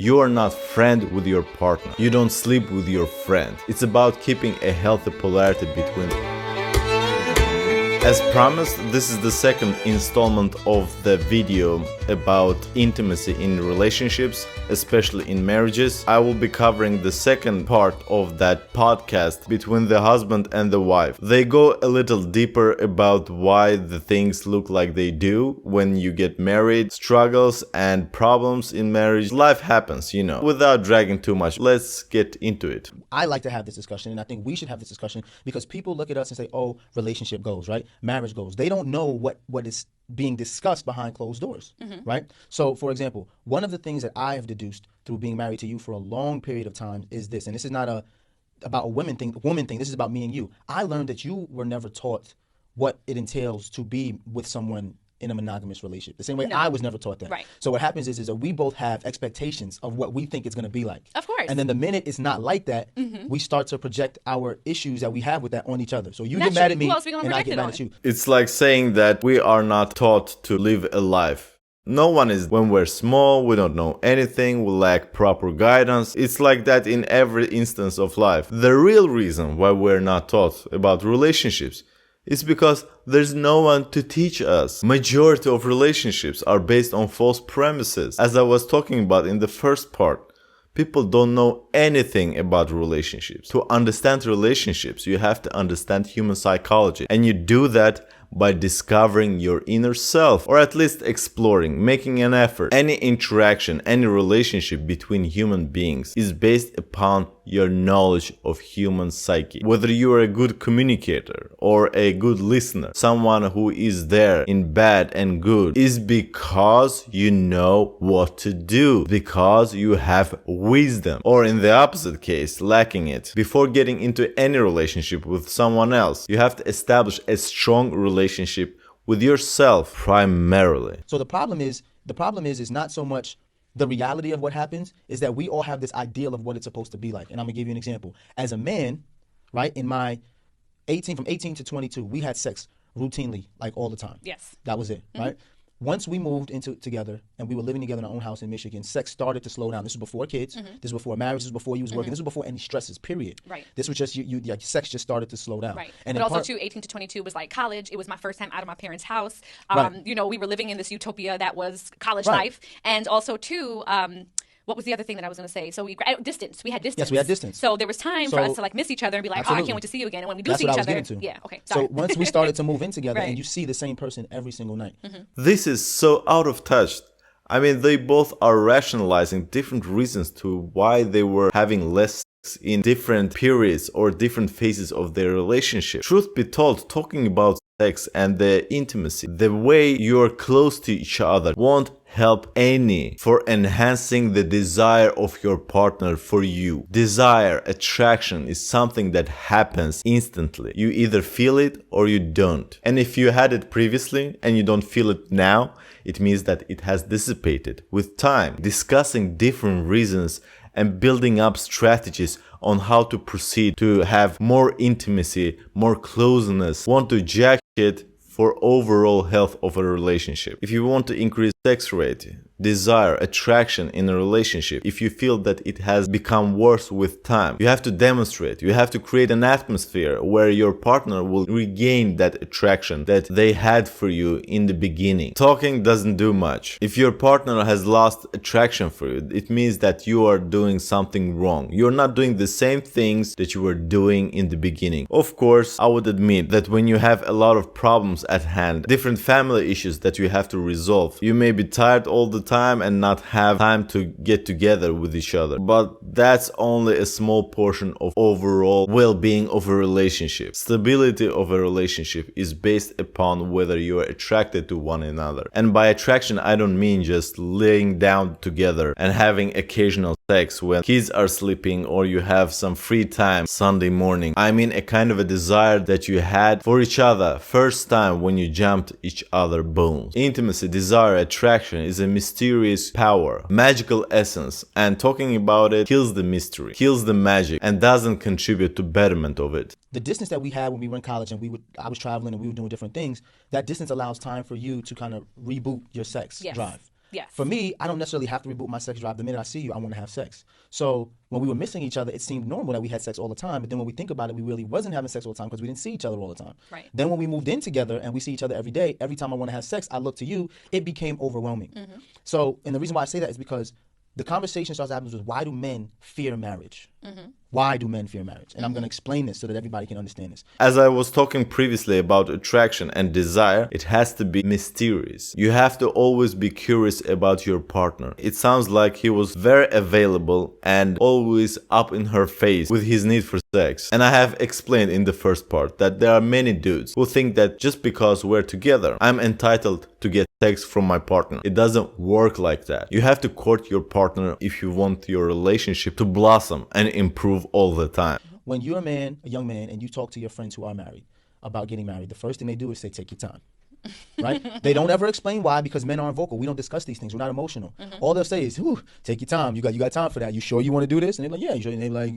You are not friend with your partner. You don't sleep with your friend. It's about keeping a healthy polarity between them. As promised, this is the second installment of the video about intimacy in relationships, especially in marriages. I will be covering the second part of that podcast between the husband and the wife. They go a little deeper about why the things look like they do when you get married, struggles and problems in marriage. Life happens, you know. Without dragging too much, let's get into it. I like to have this discussion, and I think we should have this discussion because people look at us and say, oh, relationship goals, right? Marriage goals. They don't know what is being discussed behind closed doors, right? So, for example, one of the things that I have deduced through being married to you for a long period of time is this, and this is not about a woman thing. This is about me and you. I learned that you were never taught what it entails to be with someone in a monogamous relationship. The same way I was never taught that. Right. So what happens is that we both have expectations of what we think it's going to be like. Of course. And then the minute it's not like that, we start to project our issues that we have with that on each other. So you That's get mad true. at me Who else we gonna and I project get it mad on? at you. It's like saying that we are not taught to live a life. No one is. When we're small, we don't know anything, we lack proper guidance. It's like that in every instance of life. The real reason why we're not taught about relationships is because there's no one to teach us. Majority of relationships are based on false premises. As I was talking about in the first part, people don't know anything about relationships. To understand relationships, you have to understand human psychology. And you do that by discovering your inner self, or at least exploring, making an effort. Any interaction, any relationship between human beings is based upon your knowledge of human psyche. Whether you are a good communicator or a good listener, someone who is there in bad and good, is because you know what to do, because you have wisdom, or in the opposite case, lacking it. Before getting into any relationship with someone else, you have to establish a strong relationship with yourself primarily. So the problem is not so much the reality of what happens, is that we all have this ideal of what it's supposed to be like. And I'm gonna give you an example. As a man, right, in my from 18 to 22, we had sex routinely, like all the time. Yes. That was it, right? Once we moved together and we were living together in our own house in Michigan, sex started to slow down. This was before kids. This was before marriage. This was before you was working. This was before any stresses, period. Right. This was just like sex just started to slow down. Right. And But in also, too, 18 to 22 was like college. It was my first time out of my parents' house. Right. You know, we were living in this utopia that was college Right. life. And also, too, what was the other thing that I was going to say? So distance. We had distance. Yes, we had distance. So there was time for So- us to like miss each other and be like, oh, I Absolutely. can't wait to see you again. And when we do That's see what each I was other, getting to. yeah, okay. Sorry. So once we started to move in together Right. and you see the same person every single night. This is so out of touch. I mean, they both are rationalizing different reasons to why they were having less sex in different periods or different phases of their relationship. Truth be told, talking about sex and the intimacy, the way you're close to each other won't help any for enhancing the desire of your partner for you. Desire, attraction is something that happens instantly. You either feel it or you don't. And if you had it previously and you don't feel it now, it means that it has dissipated with time. Discussing different reasons and building up strategies on how to proceed to have more intimacy, more closeness, want to jack shit for overall health of a relationship. If you want to increase sex rate, desire, attraction in a relationship, if you feel that it has become worse with time, you have to demonstrate, you have to create an atmosphere where your partner will regain that attraction that they had for you in the beginning. Talking doesn't do much. If your partner has lost attraction for you, it means that you are doing something wrong. You're not doing the same things that you were doing in the beginning. Of course, I would admit that when you have a lot of problems at hand, different family issues that you have to resolve, you may be tired all the time and not have time to get together with each other. But that's only a small portion of overall well-being of a relationship. Stability of a relationship is based upon whether you are attracted to one another. And by attraction, I don't mean just laying down together and having occasional sex when kids are sleeping or you have some free time Sunday morning. I mean a kind of a desire that you had for each other first time when you jumped each other bones. Intimacy, desire, attraction is a mysterious power, magical essence, and talking about it kills the mystery, kills the magic, and doesn't contribute to betterment of it. The distance that we had when we were in college and I was traveling and we were doing different things, that distance allows time for you to kind of reboot your sex Yes. drive. Yes. For me, I don't necessarily have to reboot my sex drive. The minute I see you, I want to have sex. So when we were missing each other, it seemed normal that we had sex all the time. But then when we think about it, we really wasn't having sex all the time because we didn't see each other all the time. Right. Then when we moved in together and we see each other every day, every time I want to have sex, I look to you, it became overwhelming. So, and the reason why I say that is because the conversation starts happening with, why do men fear marriage? Why do men fear marriage? And I'm going to explain this so that everybody can understand this. As I was talking previously about attraction and desire, it has to be mysterious. You have to always be curious about your partner. It sounds like he was very available and always up in her face with his need for sex. And I have explained in the first part that there are many dudes who think that just because we're together, I'm entitled to get sex from my partner. It doesn't work like that. You have to court your partner if you want your relationship to blossom and improve all the time. When you're a young man, and you talk to your friends who are married about getting married, the first thing they do is say, take your time. Right? They don't ever explain why, because men aren't vocal. We don't discuss these things. We're not emotional. All they'll say is, take your time. You got time for that. You sure you want to do this? And they're like, yeah, you sure? And they're like,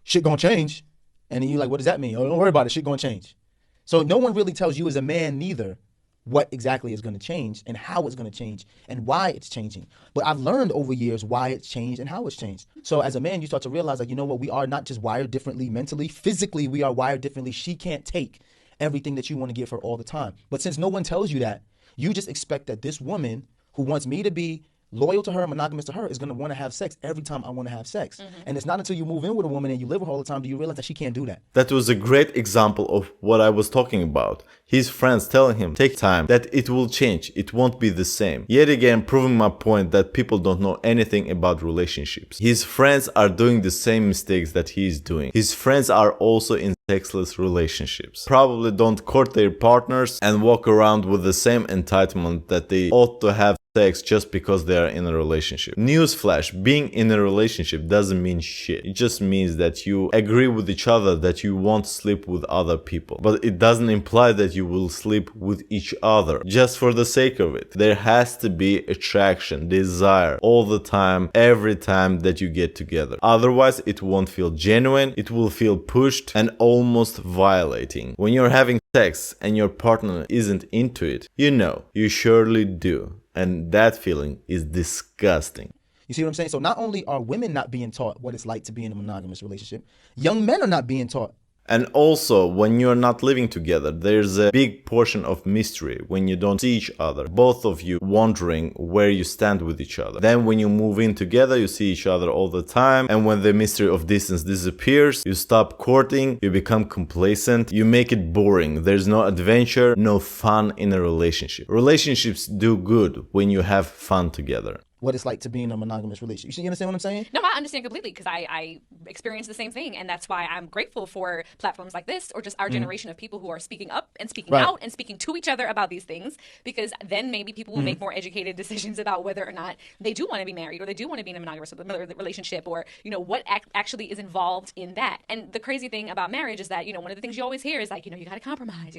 shit gonna change. And then you're like, what does that mean? Oh, don't worry about it. Shit gonna change. So no one really tells you as a man neither what exactly is going to change and how it's going to change and why it's changing. But I've learned over years why it's changed and how it's changed. So as a man, you start to realize, like, you know what, we are not just wired differently mentally. Physically, we are wired differently. She can't take everything that you want to give her all the time. But since no one tells you that, you just expect that this woman who wants me to be loyal to her, monogamous to her, is going to want to have sex every time I want to have sex. And it's not until you move in with a woman and you live with her all the time do you realize that she can't do that. That was a great example of what I was talking about. His friends telling him, take time, that it will change, it won't be the same. Yet again, proving my point that people don't know anything about relationships. His friends are doing the same mistakes that he is doing. His friends are also in sexless relationships. Probably don't court their partners and walk around with the same entitlement that they ought to have sex just because they are in a relationship. Newsflash, being in a relationship doesn't mean shit. It just means that you agree with each other that you won't sleep with other people. But it doesn't imply that you will sleep with each other just for the sake of it. There has to be attraction, desire all the time, every time that you get together. Otherwise, it won't feel genuine. It will feel pushed and almost violating. When you're having sex and your partner isn't into it, you surely do. And that feeling is disgusting. You see what I'm saying? So not only are women not being taught what it's like to be in a monogamous relationship, young men are not being taught. And also, when you're not living together, there's a big portion of mystery when you don't see each other. Both of you wondering where you stand with each other. Then when you move in together, you see each other all the time. And when the mystery of distance disappears, you stop courting, you become complacent, you make it boring. There's no adventure, no fun in a relationship. Relationships do good when you have fun together. What it's like to be in a monogamous relationship. You understand what I'm saying? No, I understand completely because I experienced the same thing. And that's why I'm grateful for platforms like this or just our generation of people who are speaking up and speaking out and speaking to each other about these things, because then maybe people will make more educated decisions about whether or not they do want to be married or they do want to be in a monogamous relationship or, what actually is involved in that. And the crazy thing about marriage is that, one of the things you always hear is like, you got to compromise.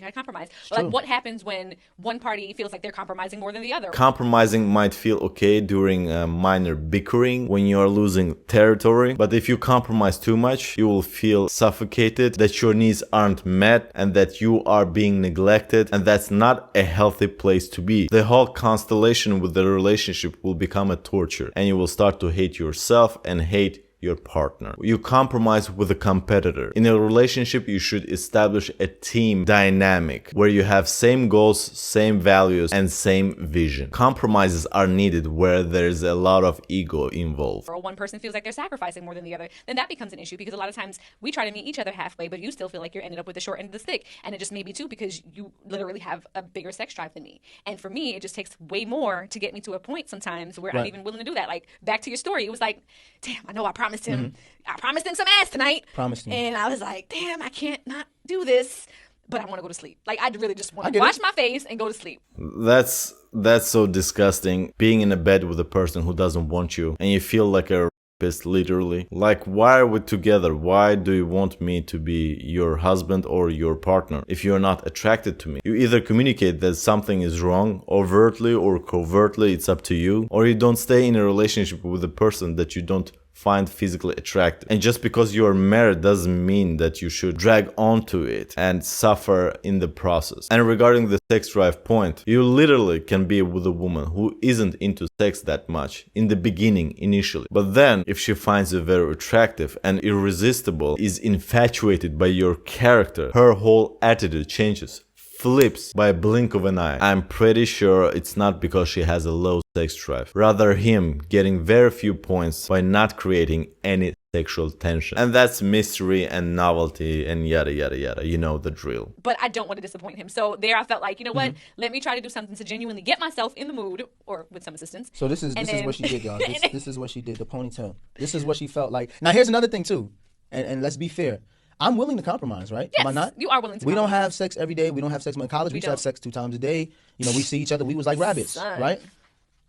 But like, what happens when one party feels like they're compromising more than the other? Compromising might feel okay during minor bickering when you are losing territory, but if you compromise too much, you will feel suffocated, that your needs aren't met and that you are being neglected, and that's not a healthy place to be. The whole constellation with the relationship will become a torture, and you will start to hate yourself and hate your partner. You compromise with a competitor. In a relationship, you should establish a team dynamic where you have same goals, same values, and same vision. Compromises are needed where there's a lot of ego involved. Or one person feels like they're sacrificing more than the other, then that becomes an issue, because a lot of times we try to meet each other halfway, but you still feel like you're ended up with the short end of the stick. And it just may be too because you literally have a bigger sex drive than me. And for me, it just takes way more to get me to a point sometimes where I'm even willing to do that. Like, back to your story, it was like, damn, I know I promised him. I promised him some ass tonight. And I was like, damn, I can't not do this, but I want to go to sleep. Like, I really just want to wash my face and go to sleep. That's so disgusting. Being in a bed with a person who doesn't want you and you feel like a rapist, literally. Like, why are we together? Why do you want me to be your husband or your partner if you're not attracted to me? You either communicate that something is wrong overtly or covertly, it's up to you, or you don't stay in a relationship with a person that you don't find physically attractive. And just because you're married doesn't mean that you should drag onto it and suffer in the process. And regarding the sex drive point, you literally can be with a woman who isn't into sex that much in the beginning, initially. But then, if she finds you very attractive and irresistible, is infatuated by your character, her whole attitude changes, flips by a blink of an eye. I'm pretty sure it's not because she has a low sex drive, rather him getting very few points by not creating any sexual tension. And that's mystery and novelty and yada yada yada, you know the drill. But I don't want to disappoint him. So there I felt like, you know what, let me try to do something to genuinely get myself in the mood, or with some assistance. So this is what she did, y'all. This is what she did, the ponytail. This is what she felt like. Now here's another thing too, and let's be fair. I'm willing to compromise, right? Yes, am I not? you are willing to We compromise. don't have sex every day. We don't have sex in college. We used to have sex 2 times a day. You know, we see each other. We was like rabbits, Son. right?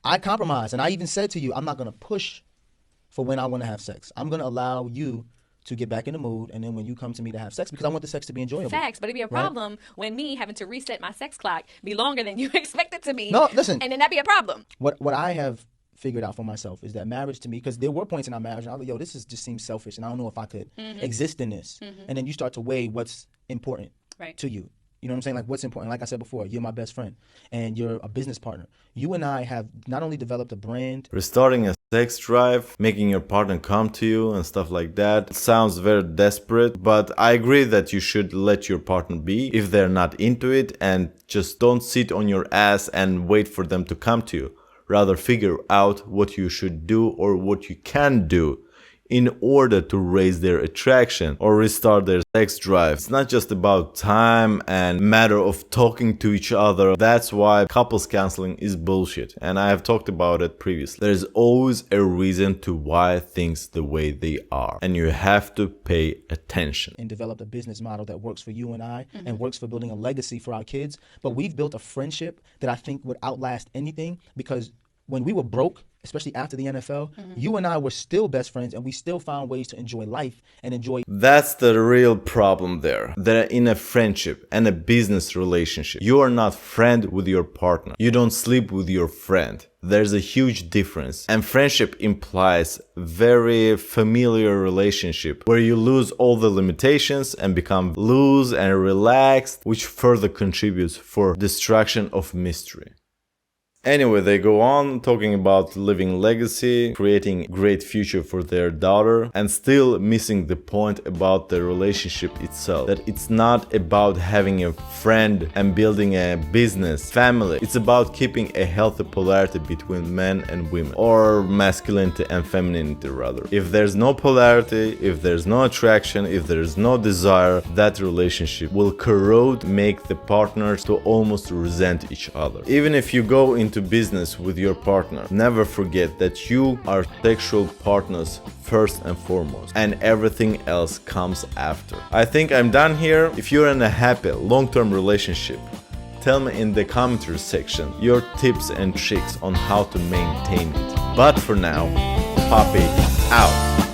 I compromise, and I even said to you, I'm not going to push for when I want to have sex. I'm going to allow you to get back in the mood, and then when you come to me to have sex, because I want the sex to be enjoyable. Facts, but it'd be a problem when me having to reset my sex clock be longer than you expect it to be. No, listen. And then that'd be a problem. What I have figured out for myself is that marriage to me, because there were points in our marriage and I was like, yo, this just seems selfish and I don't know if I could exist in this. And then you start to weigh what's important to you. You know what I'm saying? Like, what's important? Like I said before, you're my best friend and you're a business partner. You and I have not only developed a brand. Restarting a sex drive, making your partner come to you and stuff like that. It sounds very desperate, but I agree that you should let your partner be if they're not into it, and just don't sit on your ass and wait for them to come to you. Rather, figure out what you should do or what you can do in order to raise their attraction or restart their sex drive. It's not just about time and matter of talking to each other. That's why couples counseling is bullshit, and I have talked about it previously. There's always a reason to why things the way they are, and you have to pay attention. And developed a business model that works for you and I and works for building a legacy for our kids. But we've built a friendship that I think would outlast anything, because when we were broke, especially after the NFL, you and I were still best friends, and we still found ways to enjoy life and enjoy. That's the real problem there. That in a friendship and a business relationship, you are not friend with your partner. You don't sleep with your friend. There's a huge difference. And friendship implies very familiar relationship where you lose all the limitations and become loose and relaxed, which further contributes for destruction of mystery. Anyway, they go on talking about living legacy, creating great future for their daughter, and still missing the point about the relationship itself. That it's not about having a friend and building a business, family. It's about keeping a healthy polarity between men and women, or masculinity and femininity rather. If there's no polarity, if there's no attraction, if there's no desire, that relationship will corrode, make the partners to almost resent each other. Even if you go into business with your partner, never forget that you are sexual partners first and foremost, and everything else comes after. I think I'm done here. If you're in a happy long-term relationship, tell me in the commentary section your tips and tricks on how to maintain it. But for now, Poppy out.